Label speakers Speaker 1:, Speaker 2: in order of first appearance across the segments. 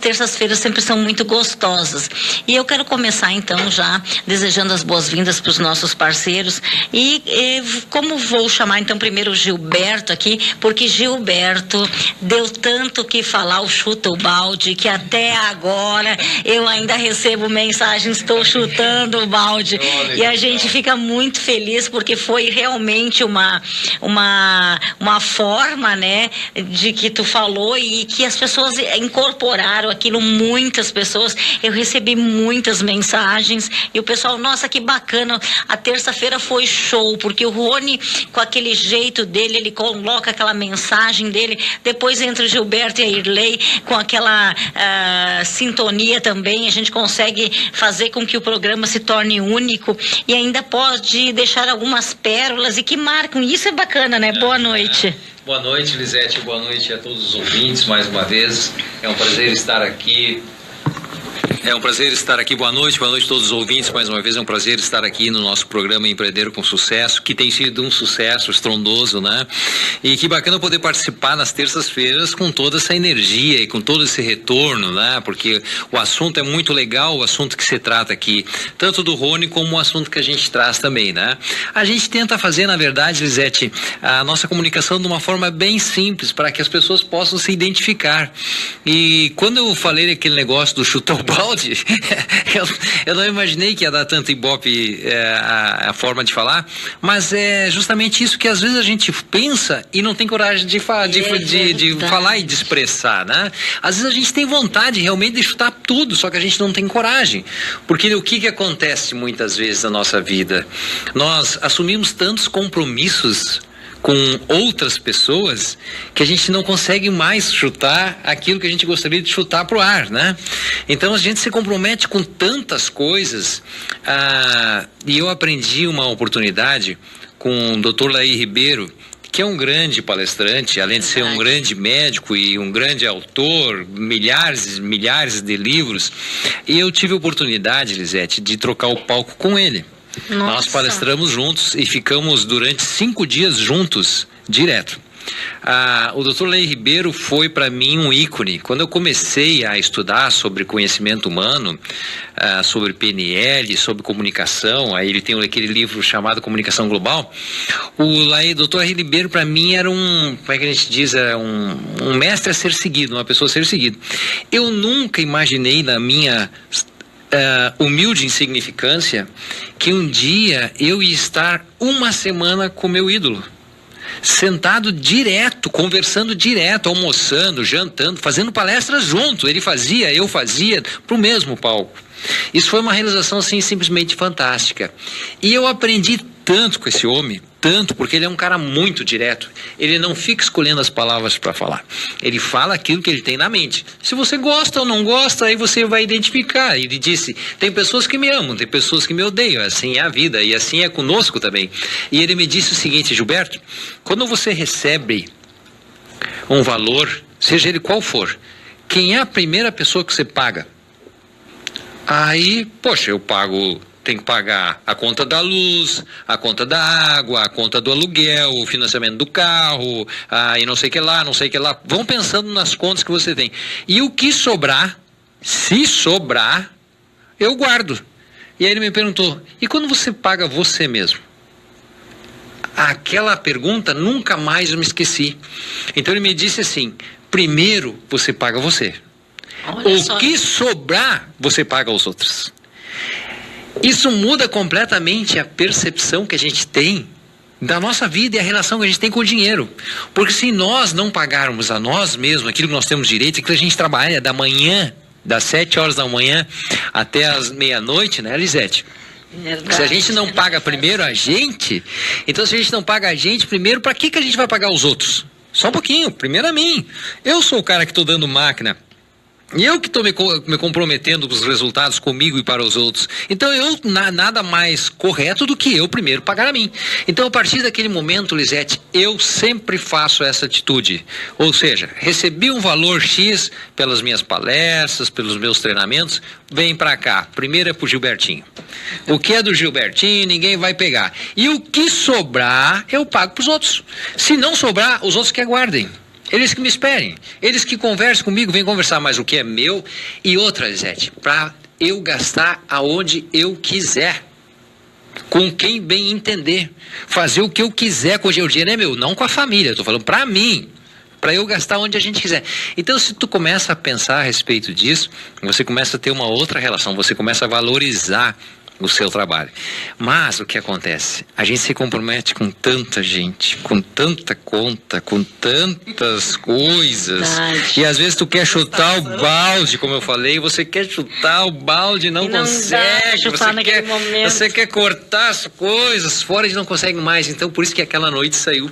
Speaker 1: terças-feiras sempre são muito gostosas. E eu quero começar então já desejando as boas-vindas para os nossos parceiros e como vou chamar então primeiro o Gilberto aqui, porque Gilberto deu tanto que falar o Chuta o Balde, que até agora eu ainda recebo mensagens, estou chutando o balde. E a gente fica muito feliz porque foi realmente uma forma, né, de que tu falou e que as pessoas incorporaram aquilo, muitas pessoas. Eu recebi muitas mensagens e o pessoal, nossa, que bacana, a terça-feira foi show, porque o Rony, com aquele jeito dele, ele coloca aquela mensagem dele, depois entra o Gilberto e a Irley com aquela sintonia também, a gente consegue fazer com que o programa se torne único e ainda pode deixar algumas pérolas e que marcam, isso é bacana, né? Boa noite.
Speaker 2: Boa noite, Lisete, boa noite a todos os ouvintes, mais uma vez, é um prazer estar aqui. Boa noite a todos os ouvintes, mais uma vez é um prazer estar aqui no nosso programa Empreender com Sucesso, que tem sido um sucesso estrondoso, né? E que bacana poder participar nas terças-feiras com toda essa energia e com todo esse retorno, né? Porque o assunto é muito legal, o assunto que se trata aqui, tanto do Rony como o assunto que a gente traz também, né? A gente tenta fazer, na verdade, Lisete, a nossa comunicação de uma forma bem simples, para que as pessoas possam se identificar. E quando eu falei aquele negócio do chutar o balde, eu não imaginei que ia dar tanto ibope a forma de falar, mas é justamente isso que às vezes a gente pensa e não tem coragem de falar e de expressar, né? Às vezes a gente tem vontade realmente de chutar tudo, só que a gente não tem coragem, porque o que acontece muitas vezes na nossa vida? Nós assumimos tantos compromissos com outras pessoas que a gente não consegue mais chutar aquilo que a gente gostaria de chutar pro ar, né? Então a gente se compromete com tantas coisas, e eu aprendi uma oportunidade com o Dr. Laí Ribeiro, que é um grande palestrante, além de ser um grande médico e um grande autor, milhares de livros, e eu tive a oportunidade, Lisete, de trocar o palco com ele. Nossa. Nós palestramos juntos e ficamos durante 5 dias juntos, direto. O Dr. Laí Ribeiro foi para mim um ícone. Quando eu comecei a estudar sobre conhecimento humano, sobre PNL, sobre comunicação, aí ele tem aquele livro chamado Comunicação Global. O Dr. Laí Ribeiro para mim era como é que a gente diz, um mestre a ser seguido, uma pessoa a ser seguida. Eu nunca imaginei na minha humilde insignificância que um dia eu ia estar uma semana com meu ídolo, sentado direto, conversando direto, almoçando, jantando, fazendo palestras junto. Ele fazia, eu fazia, pro mesmo palco. Isso foi uma realização assim simplesmente fantástica. E eu aprendi tanto com esse homem, tanto, porque ele é um cara muito direto. Ele não fica escolhendo as palavras para falar. Ele fala aquilo que ele tem na mente. Se você gosta ou não gosta, aí você vai identificar. Ele disse, tem pessoas que me amam, tem pessoas que me odeiam. Assim é a vida e assim é conosco também. E ele me disse o seguinte, Gilberto, quando você recebe um valor, seja ele qual for, quem é a primeira pessoa que você paga? Aí, poxa, tem que pagar a conta da luz, a conta da água, a conta do aluguel, o financiamento do carro, e não sei o que lá. Vão pensando nas contas que você tem. E o que sobrar, se sobrar, eu guardo. E aí ele me perguntou, e quando você paga você mesmo? Aquela pergunta nunca mais eu me esqueci. Então ele me disse assim, primeiro você paga você. O que sobrar, você paga aos outros. Isso muda completamente a percepção que a gente tem da nossa vida e a relação que a gente tem com o dinheiro. Porque se nós não pagarmos a nós mesmos aquilo que nós temos direito, aquilo que a gente trabalha da manhã, das 7 horas da manhã até as meia-noite, né, Lisete? Verdade. Se a gente não paga primeiro a gente, então se a gente não paga a gente primeiro, para que a gente vai pagar os outros? Só um pouquinho, primeiro a mim. Eu sou o cara que estou dando máquina. E eu que estou me comprometendo com os resultados comigo e para os outros. Então nada mais correto do que eu primeiro pagar a mim. Então a partir daquele momento, Lisete, eu sempre faço essa atitude. Ou seja, recebi um valor X pelas minhas palestras, pelos meus treinamentos, vem para cá. Primeiro é pro Gilbertinho. O que é do Gilbertinho, ninguém vai pegar. E o que sobrar, eu pago pros outros. Se não sobrar, os outros que aguardem. Eles que me esperem, eles que conversem comigo, vêm conversar, mas o que é meu. E outra, Lisete, para eu gastar aonde eu quiser, com quem bem entender, fazer o que eu quiser com o dinheiro é meu, não com a família, eu tô falando para mim, para eu gastar onde a gente quiser. Então, se tu começa a pensar a respeito disso, você começa a ter uma outra relação, você começa a valorizar o seu trabalho. Mas o que acontece? A gente se compromete com tanta gente, com tanta conta, com tantas coisas.
Speaker 1: Verdade.
Speaker 2: E às vezes tu quer chutar o balde, como eu falei, você quer chutar o balde e não consegue. Você quer cortar as coisas fora e não consegue mais. Então, por isso que aquela noite saiu.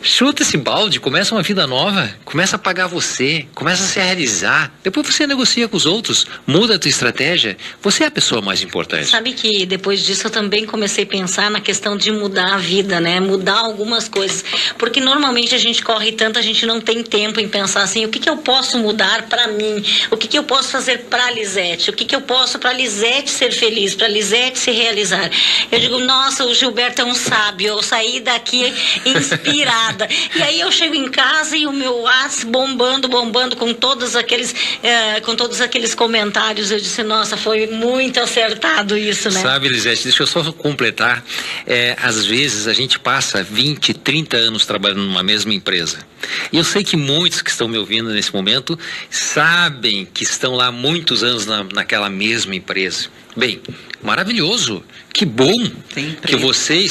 Speaker 2: Chuta esse balde, começa uma vida nova, começa a pagar você, começa a se realizar. Depois você negocia com os outros, muda a tua estratégia. Você é a pessoa mais importante.
Speaker 1: Sabe que depois disso eu também comecei a pensar na questão de mudar a vida, né? Mudar algumas coisas. Porque normalmente a gente corre tanto, a gente não tem tempo em pensar assim, o que eu posso mudar para mim? O que eu posso fazer para a Lisete? O que eu posso para a Lisete ser feliz, para a Lisete se realizar? Eu digo, nossa, o Gilberto é um sábio, eu saí daqui inspirada. E aí eu chego em casa e o meu WhatsApp bombando com todos aqueles comentários. Eu disse, nossa, foi muito acertado isso, né?
Speaker 2: Sabe, Lisete, deixa eu só completar. Às vezes a gente passa 20, 30 anos trabalhando numa mesma empresa. E eu sei que muitos que estão me ouvindo nesse momento sabem que estão lá muitos anos naquela mesma empresa. Bem, maravilhoso, que bom que você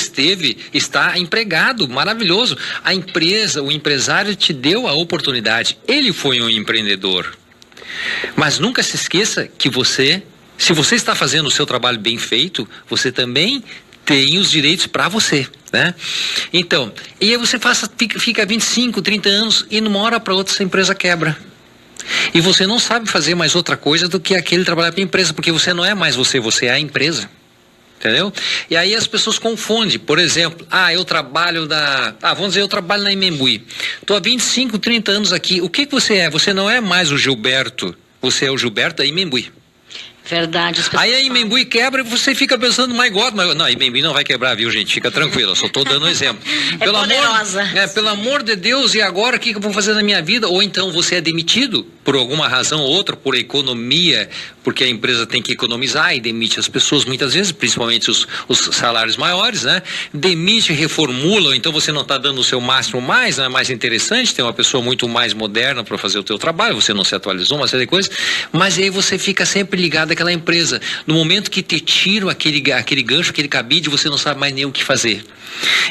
Speaker 2: está empregado, maravilhoso. A empresa, o empresário te deu a oportunidade, ele foi um empreendedor. Mas nunca se esqueça que se você está fazendo o seu trabalho bem feito, você também tem os direitos para você, né? Então, e aí você fica 25, 30 anos e numa hora para outra essa empresa quebra. E você não sabe fazer mais outra coisa do que aquele trabalhar para a empresa, porque você não é mais você é a empresa. Entendeu? E aí as pessoas confundem. Por exemplo, eu trabalho eu trabalho na Imembuí. Estou há 25, 30 anos aqui. O que você é? Você não é mais o Gilberto. Você é o Gilberto da Imembuí.
Speaker 1: Verdade.
Speaker 2: Aí a Imembuí quebra e você fica pensando, my God, não, a Imembuí não vai quebrar, viu, gente? Fica tranquila, só estou dando um exemplo. Pelo amor de Deus, e agora o que eu vou fazer na minha vida? Ou então você é demitido por alguma razão ou outra, por economia, porque a empresa tem que economizar e demite as pessoas muitas vezes, principalmente os salários maiores, né? Demite, reformula, ou então você não está dando o seu máximo mais, não é mais interessante, tem uma pessoa muito mais moderna para fazer o teu trabalho, você não se atualizou, uma série de coisas, mas aí você fica sempre ligado àquela empresa. No momento que te tiram aquele gancho, aquele cabide, você não sabe mais nem o que fazer.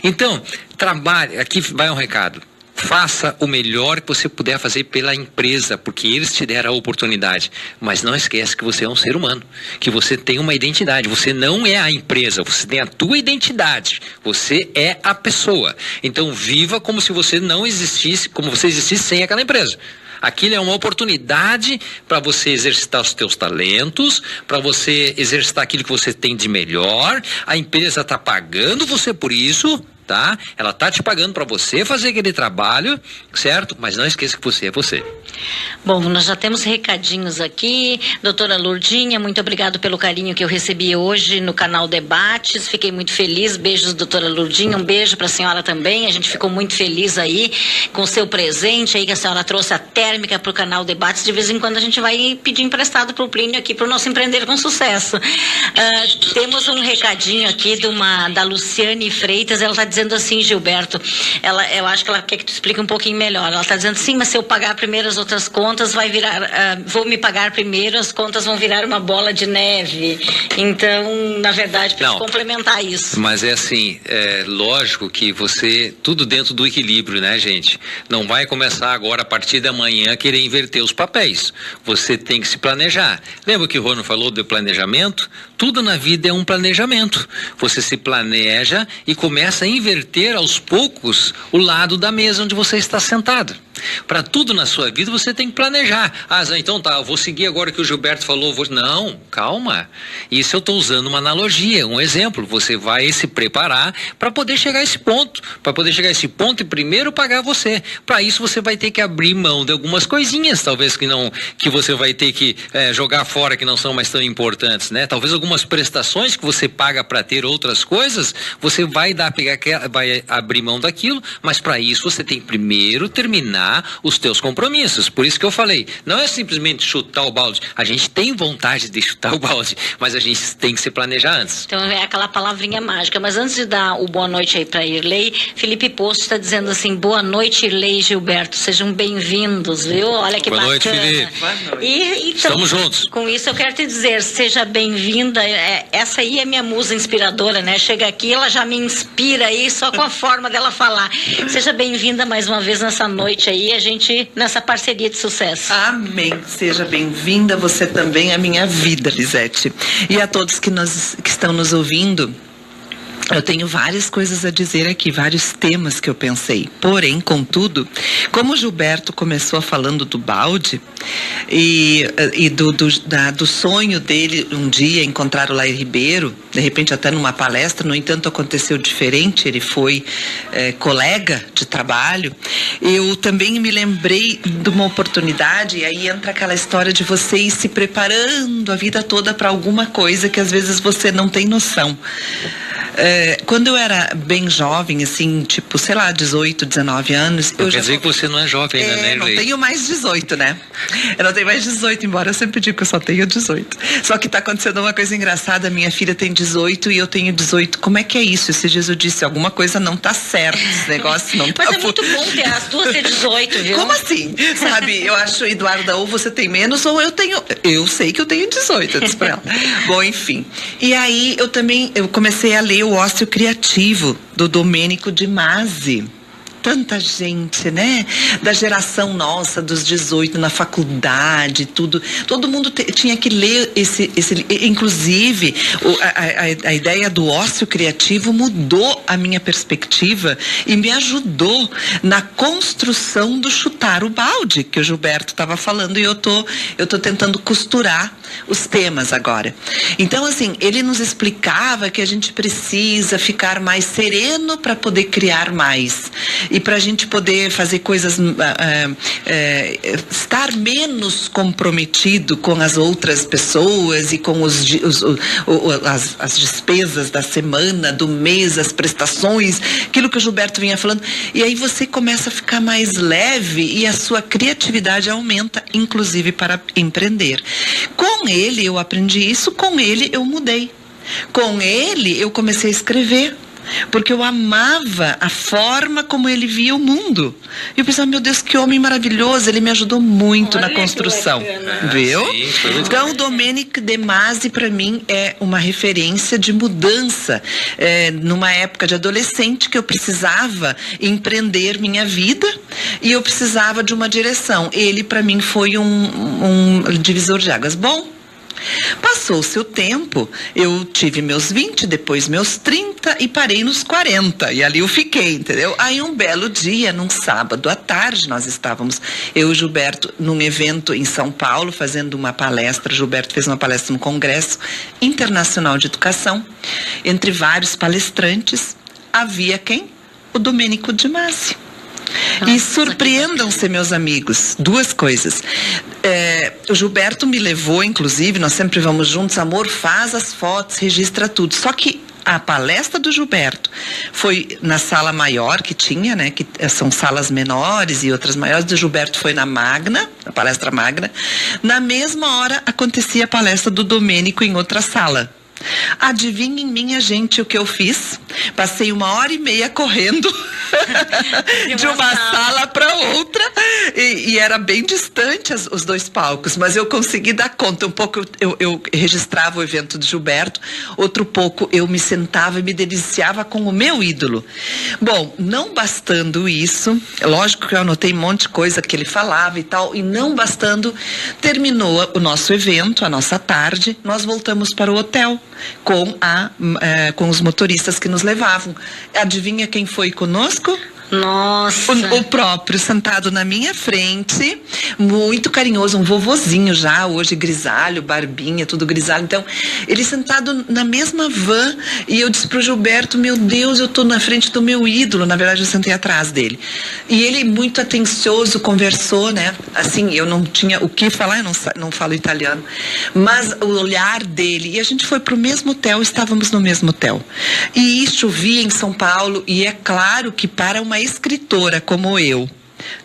Speaker 2: Então, trabalhe, aqui vai um recado. Faça o melhor que você puder fazer pela empresa, porque eles te deram a oportunidade. Mas não esquece que você é um ser humano, que você tem uma identidade. Você não é a empresa, você tem a tua identidade. Você é a pessoa. Então viva como se você não existisse, como você existisse sem aquela empresa. Aquilo é uma oportunidade para você exercitar os teus talentos, para você exercitar aquilo que você tem de melhor. A empresa está pagando você por isso, tá? Ela tá te pagando para você fazer aquele trabalho, certo? Mas não esqueça que você é você.
Speaker 1: Bom, nós já temos recadinhos aqui. Doutora Lourdinha, muito obrigado pelo carinho que eu recebi hoje no canal Debates. Fiquei muito feliz. Beijos, doutora Lourdinha. Um beijo para a senhora também. A gente ficou muito feliz aí com o seu presente aí que a senhora trouxe a térmica para o canal Debates. De vez em quando a gente vai pedir emprestado para o Plínio aqui para o nosso Empreender com Sucesso. Temos um recadinho aqui da Luciane Freitas. Ela está dizendo assim, Gilberto, eu acho que ela quer que tu explique um pouquinho melhor. Ela está dizendo, sim, mas se eu pagar primeiro as outras contas, vai virar, vou me pagar primeiro, as contas vão virar uma bola de neve. Então, na verdade, precisa complementar isso.
Speaker 2: Mas é assim, lógico que tudo dentro do equilíbrio, né, gente? Não vai começar agora, a partir da manhã, querer inverter os papéis. Você tem que se planejar. Lembra que o Rony falou do planejamento? Tudo na vida é um planejamento. Você se planeja e começa a inverter aos poucos o lado da mesa onde você está sentado. Para tudo na sua vida você tem que planejar. Então tá, eu vou seguir agora o que o Gilberto falou. Não, calma. Isso eu estou usando uma analogia, um exemplo. Você vai se preparar para poder chegar a esse ponto. Para poder chegar a esse ponto e primeiro pagar você. Para isso você vai ter que abrir mão de algumas coisinhas, talvez que você vai ter que jogar fora, que não são mais tão importantes, né? Talvez algumas prestações que você paga para ter outras coisas, você vai pegar vai abrir mão daquilo, mas para isso você tem que primeiro terminar os teus compromissos. Por isso que eu falei, não é simplesmente chutar o balde. A gente tem vontade de chutar o balde, mas a gente tem que se planejar antes.
Speaker 1: Então é aquela palavrinha mágica. Mas antes de dar o boa noite aí para Irlei, Felipe Posto está dizendo assim: boa noite, Irlei e Gilberto, sejam bem-vindos, viu? Olha que
Speaker 2: boa
Speaker 1: bacana.
Speaker 2: Noite, Felipe.
Speaker 3: Boa noite.
Speaker 1: Então,
Speaker 2: estamos juntos.
Speaker 1: Com isso eu quero te dizer, seja bem-vinda. Essa aí é minha musa inspiradora, né? Chega aqui, ela já me inspira aí só com a forma dela falar. Seja bem-vinda mais uma vez nessa noite aí, a gente nessa parceria de sucesso.
Speaker 3: Amém. Seja bem-vinda, você também, à minha vida, Lisete. E a todos que estão nos ouvindo, eu tenho várias coisas a dizer aqui, vários temas que eu pensei. Porém, contudo, como o Gilberto começou falando do balde e do sonho dele um dia encontrar o Lair Ribeiro, de repente até numa palestra, no entanto aconteceu diferente, ele foi colega de trabalho, eu também me lembrei de uma oportunidade, e aí entra aquela história de você ir se preparando a vida toda para alguma coisa que às vezes você não tem noção. Quando eu era bem jovem, assim, tipo, sei lá, 18, 19 anos...
Speaker 2: Quer dizer que você não é jovem ainda, né,
Speaker 3: Não tenho mais 18, né? Eu não tenho mais 18, embora eu sempre digo que eu só tenho 18. Só que tá acontecendo uma coisa engraçada, minha filha tem 18 e eu tenho 18. Como é que é isso? Esses dias eu disse, alguma coisa não tá certo, esse negócio não tá...
Speaker 1: Mas é muito bom ter as duas ter 18, viu?
Speaker 3: Como assim? Sabe, eu acho, Eduarda, ou você tem menos ou eu tenho... Eu sei que eu tenho 18, eu disse pra ela. Bom, enfim. E aí eu comecei a ler o Ócio Criativo, do Domênico de Masi. Tanta gente, né? Da geração nossa, dos 18, na faculdade, tudo. Todo mundo tinha que ler esse inclusive, a ideia do ócio criativo mudou a minha perspectiva e me ajudou na construção do chutar o balde, que o Gilberto estava falando, e eu tô tentando costurar os temas agora. Então, assim, ele nos explicava que a gente precisa ficar mais sereno para poder criar mais. E para a gente poder fazer coisas, estar menos comprometido com as outras pessoas e com as despesas da semana, do mês, as prestações, aquilo que o Gilberto vinha falando. E aí você começa a ficar mais leve e a sua criatividade aumenta, inclusive para empreender. Com ele eu aprendi isso, com ele eu mudei. Com ele eu comecei a escrever. Porque eu amava a forma como ele via o mundo. E eu pensava, meu Deus, que homem maravilhoso, ele me ajudou muito na construção. Viu?
Speaker 2: Sim,
Speaker 3: então, o Domênico de Masi, para mim, é uma referência de mudança. Numa época de adolescente que eu precisava empreender minha vida e eu precisava de uma direção. Ele, para mim, foi um divisor de águas. Bom, passou-se o tempo, eu tive meus 20, depois meus 30 e parei nos 40. E ali eu fiquei, entendeu? Aí um belo dia, num sábado à tarde, nós estávamos, eu e o Gilberto, num evento em São Paulo, fazendo uma palestra. O Gilberto fez uma palestra no Congresso Internacional de Educação. Entre vários palestrantes, havia quem? O Domênico de Masi. E surpreendam-se, meus amigos, duas coisas. O Gilberto me levou, inclusive, nós sempre vamos juntos, amor, faz as fotos, registra tudo. Só que a palestra do Gilberto foi na sala maior que tinha, né? Que são salas menores e outras maiores. Do Gilberto foi na Magna, a palestra Magna. Na mesma hora acontecia a palestra do Domênico em outra sala. Adivinhem, minha gente, o que eu fiz? Passei 1h30 correndo de uma sala para outra e era bem distante os dois palcos, mas eu consegui dar conta. Um pouco eu registrava o evento do Gilberto, outro pouco eu me sentava e me deliciava com o meu ídolo. Bom, não bastando isso, lógico que eu anotei um monte de coisa que ele falava e tal, e não bastando, terminou o nosso evento, a nossa tarde, nós voltamos para o hotel com os motoristas que nos levavam. Adivinha quem foi conosco?
Speaker 1: Nossa.
Speaker 3: O próprio sentado na minha frente, muito carinhoso, um vovozinho já, hoje grisalho, barbinha, tudo grisalho. Então, ele sentado na mesma van, e eu disse pro Gilberto, meu Deus, eu tô na frente do meu ídolo. Na verdade, eu sentei atrás dele. E ele, muito atencioso, conversou, né? Assim, eu não tinha o que falar, eu não falo italiano. Mas o olhar dele, e a gente foi pro mesmo hotel, estávamos no mesmo hotel. E chovia em São Paulo, e é claro que para uma escritora como eu,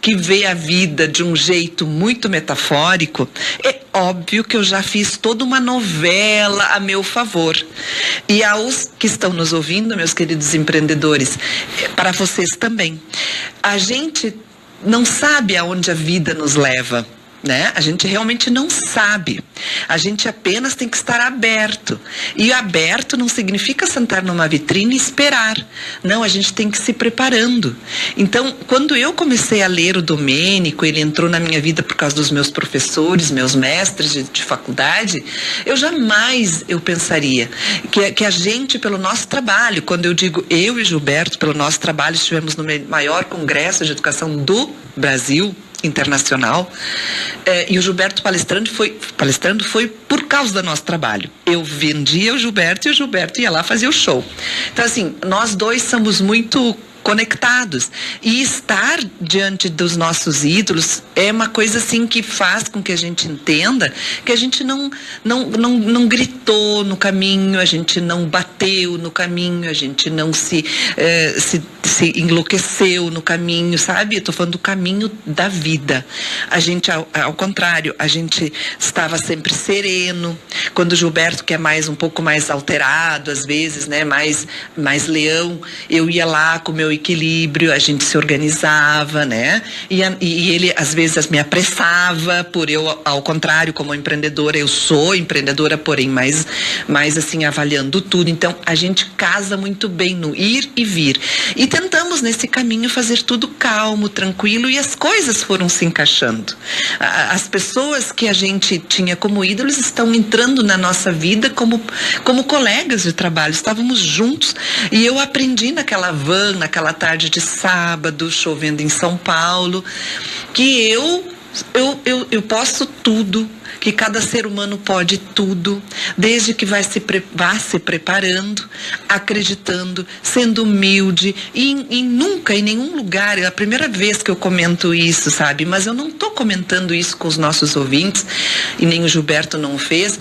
Speaker 3: que vê a vida de um jeito muito metafórico, é óbvio que eu já fiz toda uma novela a meu favor. E aos que estão nos ouvindo, meus queridos empreendedores, para vocês também, a gente não sabe aonde a vida nos leva, né? A gente realmente não sabe. A gente apenas tem que estar aberto. E aberto não significa sentar numa vitrine e esperar. Não, a gente tem que se preparando. Então, quando eu comecei a ler o Domênico, ele entrou na minha vida por causa dos meus professores, meus mestres de faculdade, eu pensaria que a gente, pelo nosso trabalho, quando eu digo eu e Gilberto, pelo nosso trabalho, estivemos no maior congresso de educação do Brasil, internacional, e o Gilberto palestrando foi por causa do nosso trabalho. Eu vendia o Gilberto e o Gilberto ia lá fazer o show. Então, assim, nós dois somos muito conectados, e estar diante dos nossos ídolos é uma coisa assim que faz com que a gente entenda que a gente não gritou no caminho, a gente não bateu no caminho, a gente não se enlouqueceu no caminho, sabe? Eu tô falando do caminho da vida. A gente, ao contrário, a gente estava sempre sereno. Quando o Gilberto, que é um pouco mais alterado às vezes, né, mais leão, eu ia lá com o meu equilíbrio, a gente se organizava, né? E ele às vezes me apressava, por eu, ao contrário, como empreendedora, eu sou empreendedora, porém mais assim, avaliando tudo. Então, a gente casa muito bem no ir e vir. E tentamos nesse caminho fazer tudo calmo, tranquilo, e as coisas foram se encaixando. As pessoas que a gente tinha como ídolos estão entrando na nossa vida como colegas de trabalho. Estávamos juntos, e eu aprendi naquela van, naquela tarde de sábado, chovendo em São Paulo, que eu posso tudo, que cada ser humano pode tudo, desde que vá se preparando, acreditando, sendo humilde, e nunca, em nenhum lugar, é a primeira vez que eu comento isso, sabe? Mas eu não estou comentando isso com os nossos ouvintes, e nem o Gilberto não fez,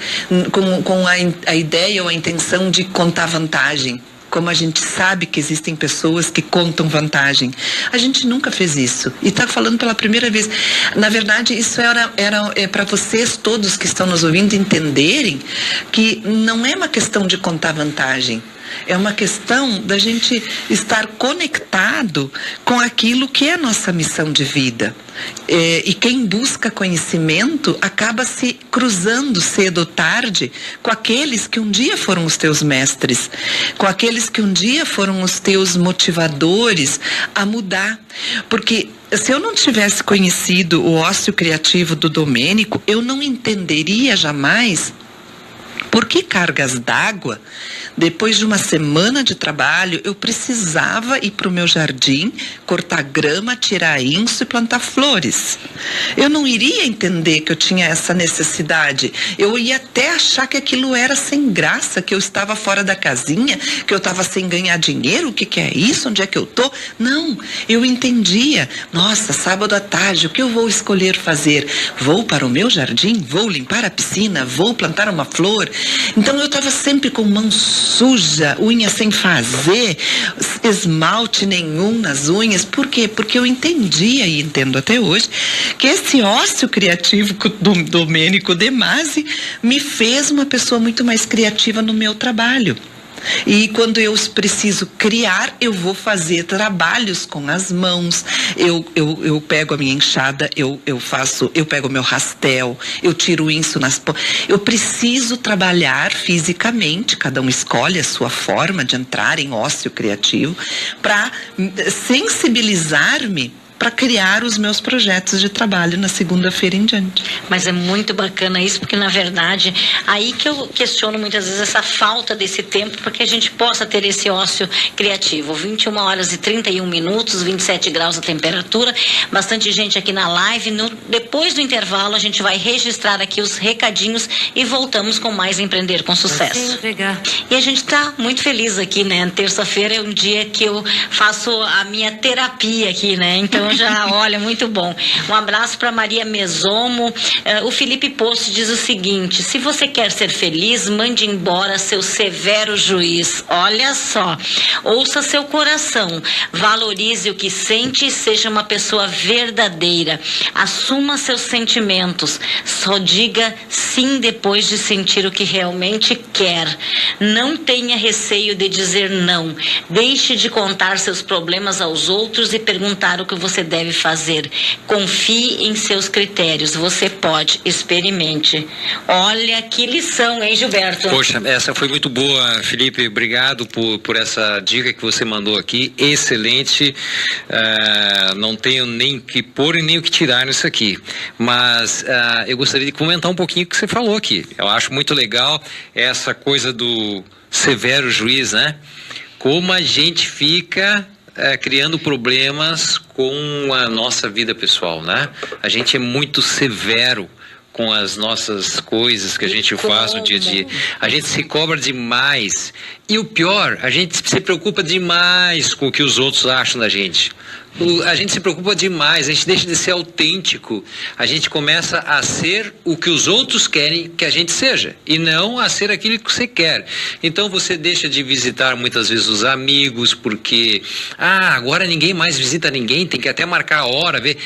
Speaker 3: com a ideia ou a intenção de contar vantagem. Como a gente sabe que existem pessoas que contam vantagem. A gente nunca fez isso. E está falando pela primeira vez. Na verdade, isso é para vocês todos que estão nos ouvindo entenderem que não é uma questão de contar vantagem. É uma questão da gente estar conectado com aquilo que é a nossa missão de vida. E quem busca conhecimento acaba se cruzando cedo ou tarde com aqueles que um dia foram os teus mestres, com aqueles que um dia foram os teus motivadores a mudar. Porque se eu não tivesse conhecido o ócio criativo do Domênico, eu não entenderia jamais por que cargas d'água, depois de uma semana de trabalho, eu precisava ir para o meu jardim, cortar grama, tirar inso e plantar flores. Eu não iria entender que eu tinha essa necessidade. Eu ia até achar que aquilo era sem graça, que eu estava fora da casinha, que eu estava sem ganhar dinheiro. O que é isso? Onde é que eu tô? Não, eu entendia. Nossa, sábado à tarde, o que eu vou escolher fazer? Vou para o meu jardim? Vou limpar a piscina? Vou plantar uma flor? Então eu estava sempre com mão suja, unha sem fazer, esmalte nenhum nas unhas. Por quê? Porque eu entendia, e entendo até hoje, que esse ócio criativo do Domênico De Masi me fez uma pessoa muito mais criativa no meu trabalho. E quando eu preciso criar, eu vou fazer trabalhos com as mãos. Eu pego a minha enxada, eu pego o meu rastel, eu tiro o inso nas pontas. Eu preciso trabalhar fisicamente, cada um escolhe a sua forma de entrar em ócio criativo, para sensibilizar-me para criar os meus projetos de trabalho na segunda-feira em diante.
Speaker 1: Mas é muito bacana isso, porque na verdade, aí que eu questiono muitas vezes essa falta desse tempo para que a gente possa ter esse ócio criativo. 21 horas e 31 minutos, 27 graus a temperatura, bastante gente aqui na live. Depois do intervalo, a gente vai registrar aqui os recadinhos e voltamos com mais Empreender com Sucesso. E a gente está muito feliz aqui, né? Terça-feira é um dia que eu faço a minha terapia aqui, né? Então já, olha, muito bom. Um abraço para Maria Mesomo. O Felipe Post diz o seguinte: se você quer ser feliz, mande embora seu severo juiz. Olha só, ouça seu coração, valorize o que sente e seja uma pessoa verdadeira. Assuma seus sentimentos. Só diga sim depois de sentir o que realmente quer. Não tenha receio de dizer não. Deixe de contar seus problemas aos outros e perguntar o que você deve fazer. Confie em seus critérios. Você pode. Experimente. Olha que lição, hein, Gilberto?
Speaker 2: Poxa, essa foi muito boa, Felipe. Obrigado por essa dica que você mandou aqui. Excelente. Não tenho nem que pôr e nem o que tirar nisso aqui. Mas eu gostaria de comentar um pouquinho o que você falou aqui. Eu acho muito legal essa coisa do severo juiz, né? Como a gente fica criando problemas com a nossa vida pessoal, né? A gente é muito severo com as nossas coisas que a gente faz no dia a dia. A gente se cobra demais. E o pior, a gente se preocupa demais com o que os outros acham da gente. A gente se preocupa demais, a gente deixa de ser autêntico. A gente começa a ser o que os outros querem que a gente seja, e não a ser aquilo que você quer. Então você deixa de visitar muitas vezes os amigos, porque agora ninguém mais visita ninguém, tem que até marcar a hora, ver.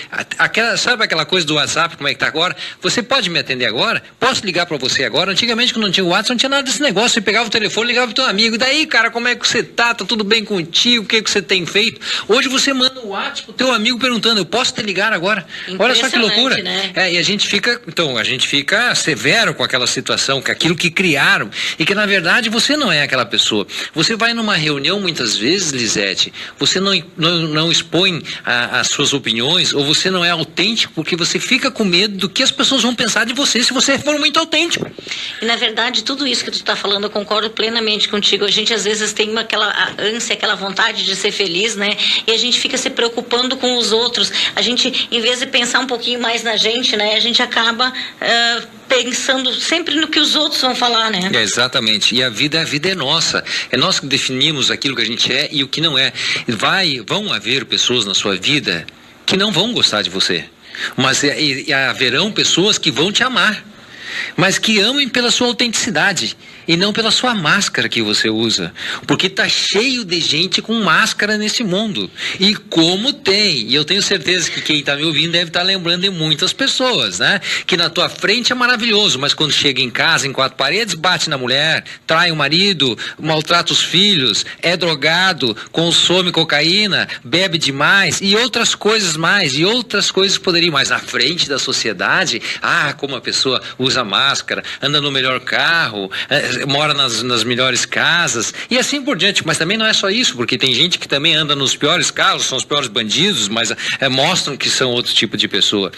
Speaker 2: Sabe aquela coisa do WhatsApp, como é que tá agora? Você pode me atender agora? Posso ligar para você agora? Antigamente, quando não tinha o WhatsApp, não tinha nada desse negócio. Você pegava o telefone, ligava pro teu amigo. E daí, cara, como é que você tá? Tá tudo bem contigo? O que você tem feito? Hoje você manda um WhatsApp pro teu amigo perguntando: eu posso te ligar agora? Olha só que loucura, né? E a gente fica severo com aquela situação, com aquilo que criaram, e que na verdade você não é aquela pessoa. Você vai numa reunião muitas vezes, Lisete, você não expõe as suas opiniões, ou você não é autêntico porque você fica com medo do que as pessoas vão pensar de você se você for muito autêntico.
Speaker 1: E na verdade tudo isso que tu está falando eu concordo plenamente contigo. A gente às vezes tem aquela ânsia, aquela vontade de ser feliz, né? E a gente fica se preocupando com os outros. A gente, em vez de pensar um pouquinho mais na gente, né? A gente acaba pensando sempre no que os outros vão falar, né?
Speaker 2: Exatamente. E a vida é nossa. É nós que definimos aquilo que a gente é e o que não é. Vão haver pessoas na sua vida que não vão gostar de você. Mas haverão pessoas que vão te amar, mas que amem pela sua autenticidade e não pela sua máscara que você usa, porque tá cheio de gente com máscara nesse mundo, e como tem, e eu tenho certeza que quem tá me ouvindo deve estar lembrando de muitas pessoas, né, que na tua frente é maravilhoso, mas quando chega em casa, em quatro paredes, bate na mulher, trai o marido, maltrata os filhos, é drogado, consome cocaína, bebe demais, e outras coisas mais, e outras coisas poderiam mais na frente da sociedade. Como a pessoa usa máscara, anda no melhor carro, mora nas melhores casas e assim por diante. Mas também não é só isso, porque tem gente que também anda nos piores carros, são os piores bandidos, mas mostram que são outro tipo de pessoa.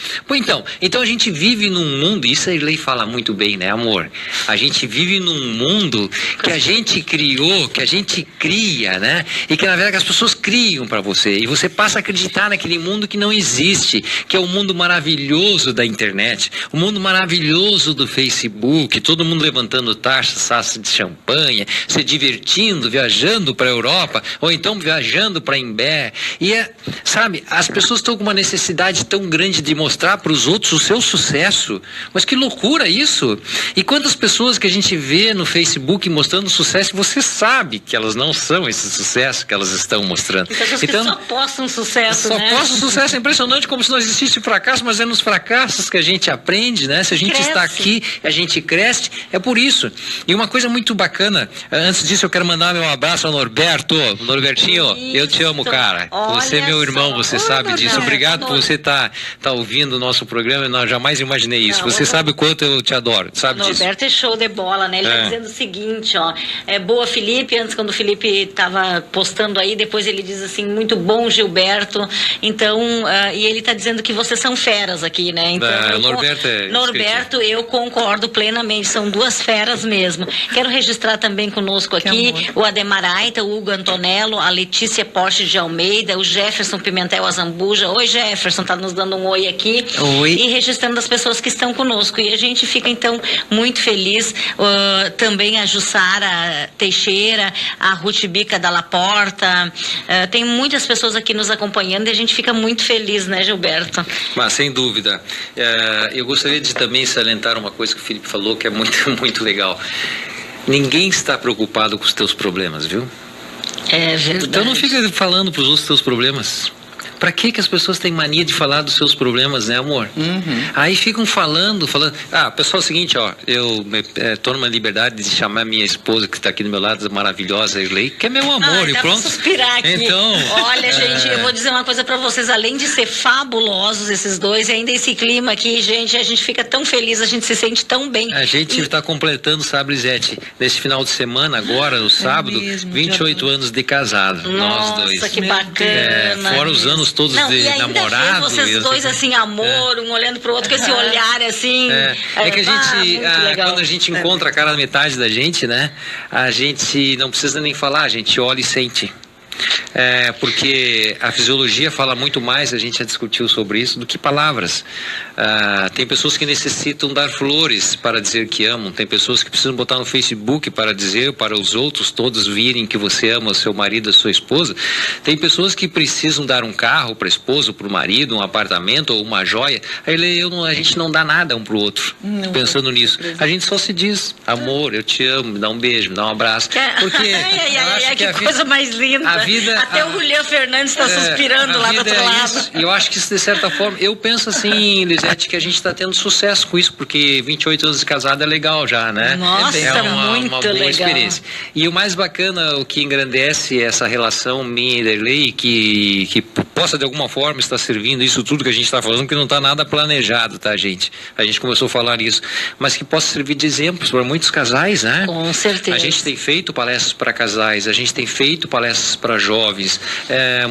Speaker 2: Então a gente vive num mundo, isso a Irlei fala muito bem, né, amor? A gente vive num mundo que a gente criou, que a gente cria, né? E que na verdade as pessoas criam para você, e você passa a acreditar naquele mundo que não existe, que é o mundo maravilhoso da internet, o mundo maravilhoso do Facebook, todo mundo levantando taxas de champanhe, se divertindo, viajando para a Europa, ou então viajando para Imbé. E sabe, as pessoas estão com uma necessidade tão grande de mostrar para os outros o seu sucesso. Mas que loucura isso! E quantas pessoas que a gente vê no Facebook mostrando sucesso, você sabe que elas não são esse sucesso que elas estão mostrando.
Speaker 1: Então só postam sucesso, né?
Speaker 2: Só postam sucesso. É impressionante como se não existisse fracasso, mas é nos fracassos que a gente aprende, né? Se a gente está aqui aqui, a gente cresce, é por isso. E uma coisa muito bacana, antes disso eu quero mandar meu abraço ao Norberto. Norbertinho,
Speaker 1: isso.
Speaker 2: Eu te amo, cara.
Speaker 1: Olha
Speaker 2: você é meu irmão,
Speaker 1: só.
Speaker 2: você sabe disso. Obrigado por você tá ouvindo o nosso programa, eu jamais imaginei isso. Você sabe o quanto eu te adoro, sabe disso.
Speaker 1: Norberto é show de bola, né? Ele tá dizendo o seguinte, ó, boa Felipe, antes quando o Felipe tava postando aí, depois ele diz assim, muito bom Gilberto, então, e ele tá dizendo que vocês são feras aqui, né? Então, Norberto, eu concordo plenamente, são duas feras mesmo. Quero registrar também conosco aqui o Ademar Aita, o Hugo Antonello, a Letícia Porsche de Almeida, o Jefferson Pimentel Azambuja. Oi, Jefferson, tá nos dando um oi aqui.
Speaker 3: Oi.
Speaker 1: E registrando as pessoas que estão conosco. E a gente fica, então, muito feliz. Também a Jussara Teixeira, a Ruth Bica da Laporta. Tem muitas pessoas aqui nos acompanhando e a gente fica muito feliz, né, Gilberto?
Speaker 2: Mas, sem dúvida. Eu gostaria de também salientar uma coisa que o Felipe falou, que é muito, muito legal. Ninguém está preocupado com os teus problemas, viu?
Speaker 1: É verdade.
Speaker 2: Então não fica falando para os outros teus problemas. Pra que as pessoas têm mania de falar dos seus problemas, né, amor? Aí ficam falando. Pessoal, é o seguinte, ó, eu tô numa liberdade de chamar minha esposa, que tá aqui do meu lado, maravilhosa, Irlei, que é meu amor, e pronto.
Speaker 1: Suspirar aqui.
Speaker 2: Então,
Speaker 1: olha, gente, eu vou dizer uma coisa pra vocês, além de ser fabulosos esses dois, e ainda esse clima aqui, gente, a gente fica tão feliz, a gente se sente tão bem.
Speaker 2: A gente tá completando, sabe, Lisete, nesse final de semana, agora, no sábado, mesmo, 28 anos de casado, nós dois.
Speaker 1: Nossa, que bacana.
Speaker 2: Fora os anos todos de namorado.
Speaker 1: Vocês dois assim, amor, um olhando pro outro com esse olhar assim.
Speaker 2: É que a gente, quando a gente encontra a cara da metade da gente, né? A gente não precisa nem falar, a gente olha e sente. Porque a fisiologia fala muito mais, a gente já discutiu sobre isso, do que palavras. Tem pessoas que necessitam dar flores para dizer que amam, tem pessoas que precisam botar no Facebook para dizer para os outros todos virem que você ama o seu marido, a sua esposa. Tem pessoas que precisam dar um carro para a esposa, para o marido, um apartamento ou uma joia. A gente não dá nada um para o outro, pensando nisso. A gente só se diz, amor, eu te amo, me dá um beijo, me dá um abraço. Porque
Speaker 1: que coisa mais linda. Até o Julião Fernandes está suspirando lá do outro lado.
Speaker 2: E eu acho que isso, de certa forma, eu penso assim, Lisete, que a gente está tendo sucesso com isso, porque 28 anos de casado é legal já, né?
Speaker 1: Nossa,
Speaker 2: uma boa
Speaker 1: legal.
Speaker 2: Experiência. E o mais bacana, o que engrandece essa relação minha e da Irlei, que possa de alguma forma estar servindo isso tudo que a gente está falando, que não está nada planejado, tá, gente? A gente começou a falar isso, mas que possa servir de exemplos para muitos casais, né?
Speaker 1: Com certeza.
Speaker 2: A gente tem feito palestras para casais, a gente tem feito palestras para jovens,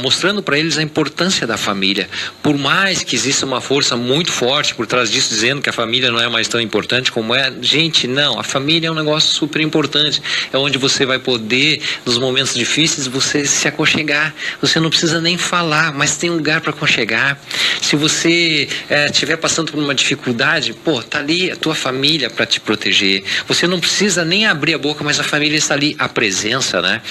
Speaker 2: mostrando para eles a importância da família. Por mais que exista uma força muito forte por trás disso, dizendo que a família não é mais tão importante como é, gente, não, a família é um negócio super importante, é onde você vai poder, nos momentos difíceis, você se aconchegar, você não precisa nem falar, mas tem um lugar para aconchegar. Se você estiver passando por uma dificuldade, tá ali a tua família para te proteger, você não precisa nem abrir a boca, mas a família está ali, a presença, né?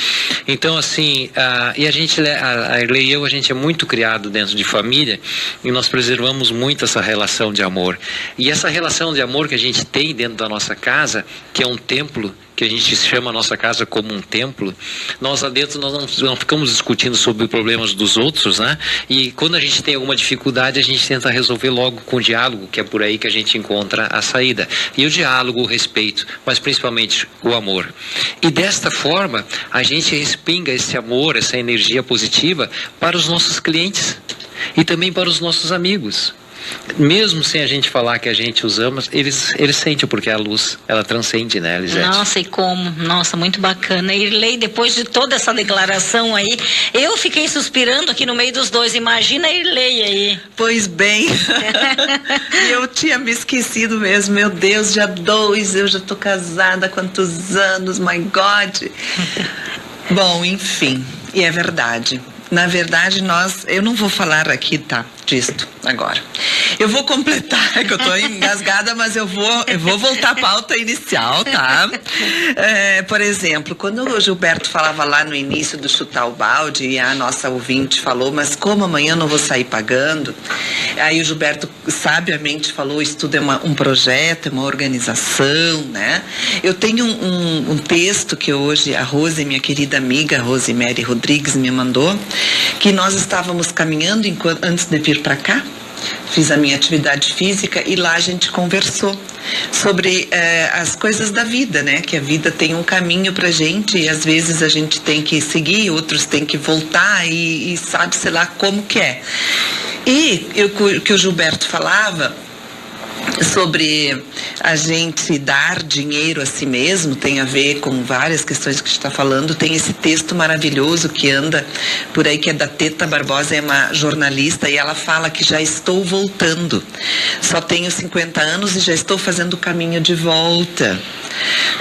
Speaker 2: Então, assim, e a Irlei e eu, a gente é muito criado dentro de família e nós preservamos muito essa relação de amor. E essa relação de amor que a gente tem dentro da nossa casa, que é um templo, que a gente chama a nossa casa como um templo, nós lá dentro nós não ficamos discutindo sobre problemas dos outros, né? E quando a gente tem alguma dificuldade, a gente tenta resolver logo com o diálogo, que é por aí que a gente encontra a saída. E o diálogo, o respeito, mas principalmente o amor. E desta forma, a gente respinga esse amor, essa energia positiva para os nossos clientes e também para os nossos amigos. Mesmo sem a gente falar que a gente os ama, eles sentem, porque a luz, ela transcende, né, Lisete?
Speaker 1: Nossa, e como? Nossa, muito bacana. Irlei, depois de toda essa declaração aí, eu fiquei suspirando aqui no meio dos dois. Imagina a Irlei aí.
Speaker 3: Pois bem, eu tinha me esquecido mesmo. Meu Deus, já 2, eu já tô casada há quantos anos, my God. Bom, enfim, e é verdade. Na verdade, eu não vou falar aqui, disto agora. Eu vou completar, é que eu tô engasgada, mas eu vou voltar à pauta inicial, tá? Por exemplo, quando o Gilberto falava lá no início do chutar o balde, e a nossa ouvinte falou, mas como amanhã eu não vou sair pagando? Aí o Gilberto sabiamente falou, isso tudo é um projeto, é uma organização, né? Eu tenho um texto que hoje a Rose, minha querida amiga, Rosemary Rodrigues, me mandou, que nós estávamos caminhando antes de vir para cá, fiz a minha atividade física e lá a gente conversou sobre as coisas da vida, né? Que a vida tem um caminho pra gente e às vezes a gente tem que seguir, outros tem que voltar e sabe, sei lá, como que é. E o que o Gilberto falava sobre a gente dar dinheiro a si mesmo, tem a ver com várias questões que a gente está falando. Tem esse texto maravilhoso que anda por aí, que é da Teta Barbosa, é uma jornalista, e ela fala que já estou voltando. Só tenho 50 anos e já estou fazendo o caminho de volta.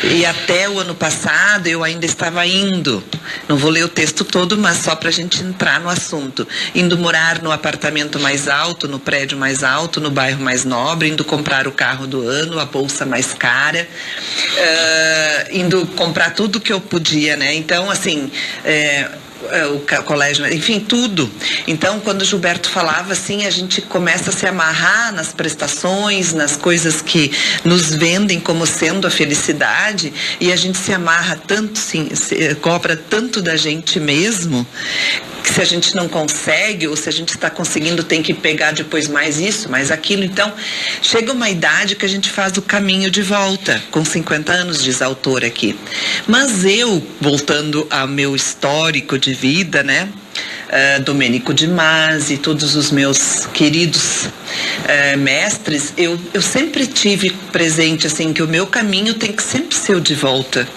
Speaker 3: E até o ano passado eu ainda estava indo, não vou ler o texto todo, mas só para a gente entrar no assunto, indo morar no apartamento mais alto, no prédio mais alto, no bairro mais nobre, indo comprar o carro do ano, a bolsa mais cara, indo comprar tudo que eu podia, né? Então, assim, o colégio, enfim, tudo. Então, quando o Gilberto falava assim, a gente começa a se amarrar nas prestações, nas coisas que nos vendem como sendo a felicidade, e a gente se amarra tanto, sim, cobra tanto da gente mesmo, que se a gente não consegue, ou se a gente está conseguindo, tem que pegar depois mais isso, mais aquilo. Então, chega uma idade que a gente faz o caminho de volta, com 50 anos, diz a autora aqui. Mas eu, voltando ao meu histórico de vida, né? Domênico de Masi, todos os meus queridos mestres, eu sempre tive presente, assim, que o meu caminho tem que sempre ser o de volta.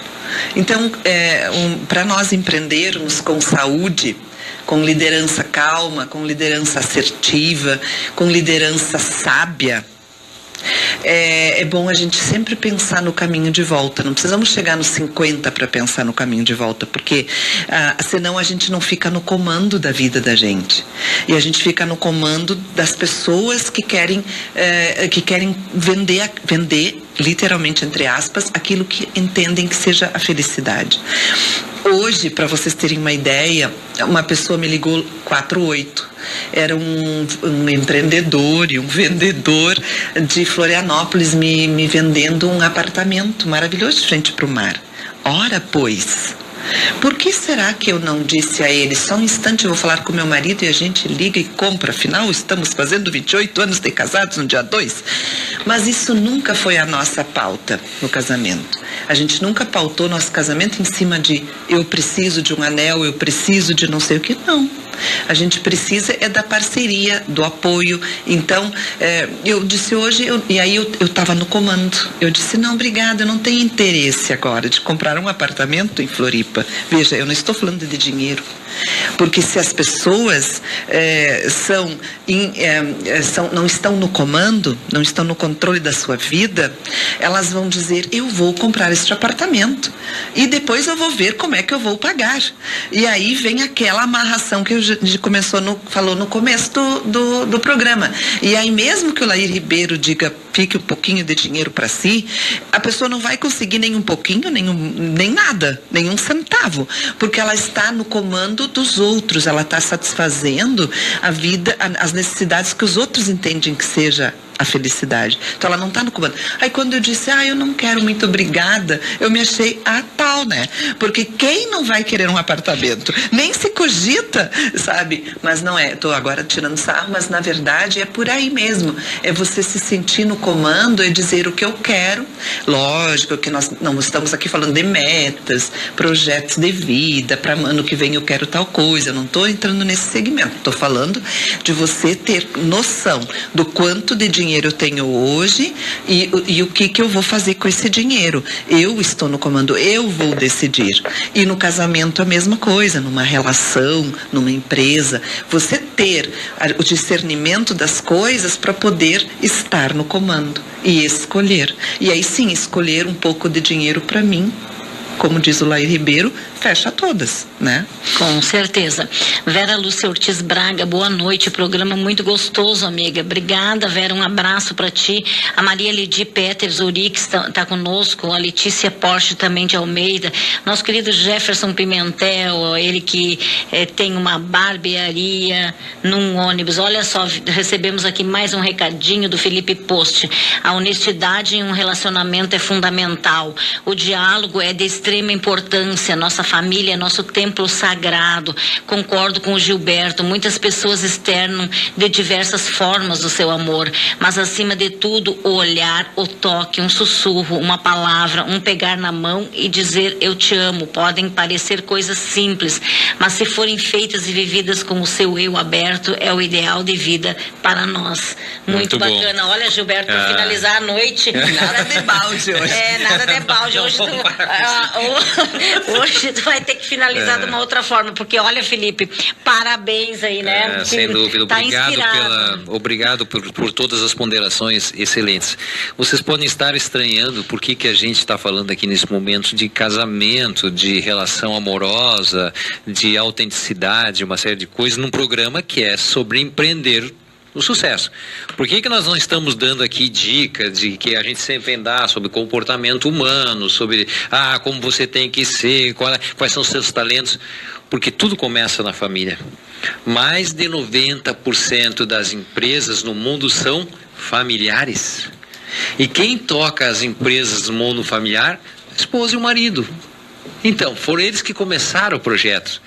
Speaker 3: Então, para nós empreendermos com saúde, com liderança calma, com liderança assertiva, com liderança sábia, é bom a gente sempre pensar no caminho de volta. Não precisamos chegar nos 50 para pensar no caminho de volta, porque senão a gente não fica no comando da vida da gente. E a gente fica no comando das pessoas que querem vender, literalmente, entre aspas, aquilo que entendem que seja a felicidade. Hoje, para vocês terem uma ideia, uma pessoa me ligou 48. Era um empreendedor e um vendedor de Florianópolis me vendendo um apartamento maravilhoso de frente para o mar. Ora, pois, por que será que eu não disse a ele, só um instante, eu vou falar com meu marido e a gente liga e compra, afinal estamos fazendo 28 anos de casados no dia 2? Mas isso nunca foi a nossa pauta no casamento. A gente nunca pautou nosso casamento em cima de eu preciso de um anel, eu preciso de não sei o que, não. A gente precisa da parceria, do apoio. Então, eu disse hoje, e aí eu estava no comando, eu disse, não, obrigada, eu não tenho interesse agora de comprar um apartamento em Floripa. Veja, eu não estou falando de dinheiro, porque se as pessoas não estão no comando, não estão no controle da sua vida, elas vão dizer, eu vou comprar este apartamento e depois eu vou ver como é que eu vou pagar. E aí vem aquela amarração que a gente falou no começo do programa. E aí mesmo que o Lair Ribeiro diga, fique um pouquinho de dinheiro para si, a pessoa não vai conseguir nem um pouquinho, nem nada, nenhum centavo, porque ela está no comando dos outros, ela está satisfazendo a vida, as necessidades que os outros entendem que seja a felicidade. Então ela não está no comando. Aí quando eu disse, eu não quero, muito obrigada, eu me achei tal, né? Porque quem não vai querer um apartamento? Nem se cogita, sabe? Mas não é, estou agora tirando sarro, mas na verdade é por aí mesmo. É você se sentir no comando e dizer o que eu quero. Lógico que nós não estamos aqui falando de metas, projetos de vida, para ano que vem eu quero tal coisa. Eu não estou entrando nesse segmento. Estou falando de você ter noção do quanto de dinheiro eu tenho hoje e o que eu vou fazer com esse dinheiro. Eu estou no comando, eu vou decidir. E no casamento a mesma coisa, numa relação, numa empresa, você ter o discernimento das coisas para poder estar no comando e escolher. E aí sim, escolher um pouco de dinheiro para mim, como diz o Lair Ribeiro, fecha todas, né?
Speaker 1: Com certeza. Vera Lúcia Ortiz Braga, boa noite, programa muito gostoso, amiga. Obrigada, Vera, um abraço para ti. A Maria Lidy Peters Urix tá conosco, a Letícia Porsche também de Almeida, nosso querido Jefferson Pimentel, ele que tem uma barbearia num ônibus. Olha só, recebemos aqui mais um recadinho do Felipe Post. A honestidade em um relacionamento é fundamental. O diálogo é de extrema extrema importância. Nossa família é nosso templo sagrado. Concordo com o Gilberto. Muitas pessoas externam de diversas formas o seu amor, mas acima de tudo, o olhar, o toque, um sussurro, uma palavra, um pegar na mão e dizer eu te amo. Podem parecer coisas simples, mas se forem feitas e vividas com o seu eu aberto, é o ideal de vida para nós. Muito bacana.
Speaker 2: Bom.
Speaker 1: Olha, Gilberto, para finalizar a noite,
Speaker 3: Nada de balde hoje.
Speaker 1: nada de balde. Hoje tu vai ter que finalizar de uma outra forma, porque olha, Felipe, parabéns aí, né?
Speaker 2: Sem dúvida.
Speaker 1: Tá
Speaker 2: Obrigado por todas as ponderações excelentes. Vocês podem estar estranhando por que a gente está falando aqui nesse momento de casamento, de relação amorosa, de autenticidade, uma série de coisas, num programa que é sobre empreender o sucesso. Por que nós não estamos dando aqui dicas de que a gente sempre dá sobre comportamento humano, sobre como você tem que ser, quais são os seus talentos? Porque tudo começa na família. Mais de 90% das empresas no mundo são familiares. E quem toca as empresas no mundo familiar? A esposa e o marido. Então, foram eles que começaram o projeto.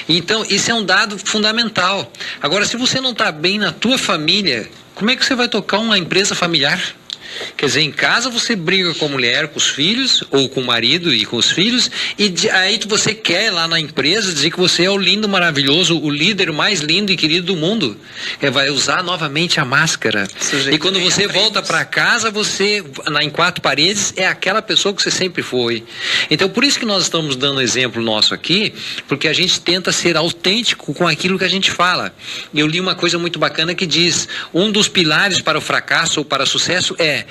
Speaker 2: Então, isso é um dado fundamental. Agora, se você não está bem na tua família, como é que você vai tocar uma empresa familiar? Quer dizer, em casa você briga com a mulher, com os filhos, ou com o marido e com os filhos, e aí você quer lá na empresa dizer que você é o lindo, maravilhoso, o líder mais lindo e querido do mundo. Vai usar novamente a máscara. E quando você volta para casa, você, em 4 paredes, é aquela pessoa que você sempre foi. Então, por isso que nós estamos dando exemplo nosso aqui, porque a gente tenta ser autêntico com aquilo que a gente fala. Eu li uma coisa muito bacana que diz, um dos pilares para o fracasso ou para o sucesso é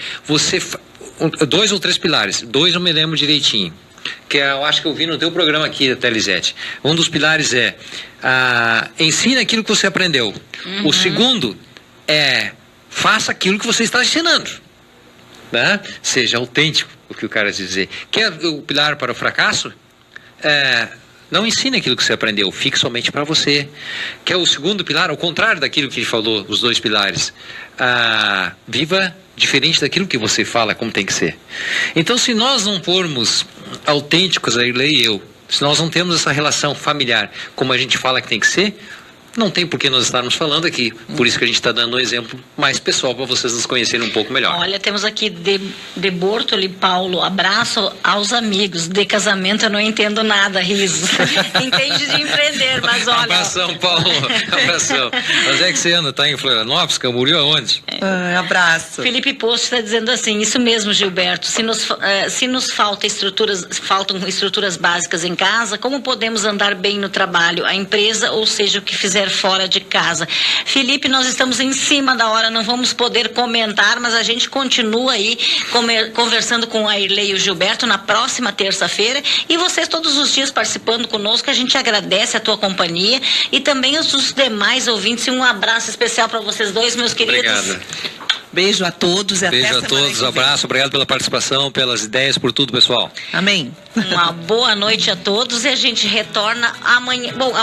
Speaker 2: 2 ou 3 pilares, 2 eu me lembro direitinho, que eu acho que eu vi no teu programa aqui, até Lisete. Um dos pilares é ensine aquilo que você aprendeu. O segundo é faça aquilo que você está ensinando, né? Seja autêntico, o que o cara dizer. Quer o pilar para o fracasso? Não ensine aquilo que você aprendeu, fique somente para você. Quer o segundo pilar? Ao contrário daquilo que ele falou, os 2 pilares. Viva diferente daquilo que você fala, como tem que ser. Então, se nós não formos autênticos, a Irlei e eu, se nós não temos essa relação familiar como a gente fala que tem que ser, não tem por que nós estarmos falando aqui. Por isso que a gente está dando um exemplo mais pessoal para vocês nos conhecerem um pouco melhor.
Speaker 1: Olha, temos aqui de Bortoli, Paulo, abraço aos amigos. De casamento eu não entendo nada, riso. Entende de empreender, mas olha...
Speaker 2: Abração, Paulo. Abração. Onde é que você anda? Está em Florianópolis, Camboriú, aonde?
Speaker 3: Abraço.
Speaker 1: Felipe Posto está dizendo assim, isso mesmo, Gilberto, se nos faltam estruturas básicas em casa, como podemos andar bem no trabalho, a empresa, ou seja, o que fizer fora de casa? Felipe, nós estamos em cima da hora, não vamos poder comentar, mas a gente continua aí conversando com a Irlei e o Gilberto na próxima terça-feira, e vocês todos os dias participando conosco. A gente agradece a tua companhia e também os demais ouvintes, e um abraço especial para vocês dois, meus queridos.
Speaker 2: Obrigado.
Speaker 3: Beijo a todos e até
Speaker 2: Beijo a todos, abraço, obrigado pela participação, pelas ideias, por tudo, pessoal.
Speaker 3: Amém.
Speaker 1: Uma boa noite a todos e a gente retorna amanhã. Bom,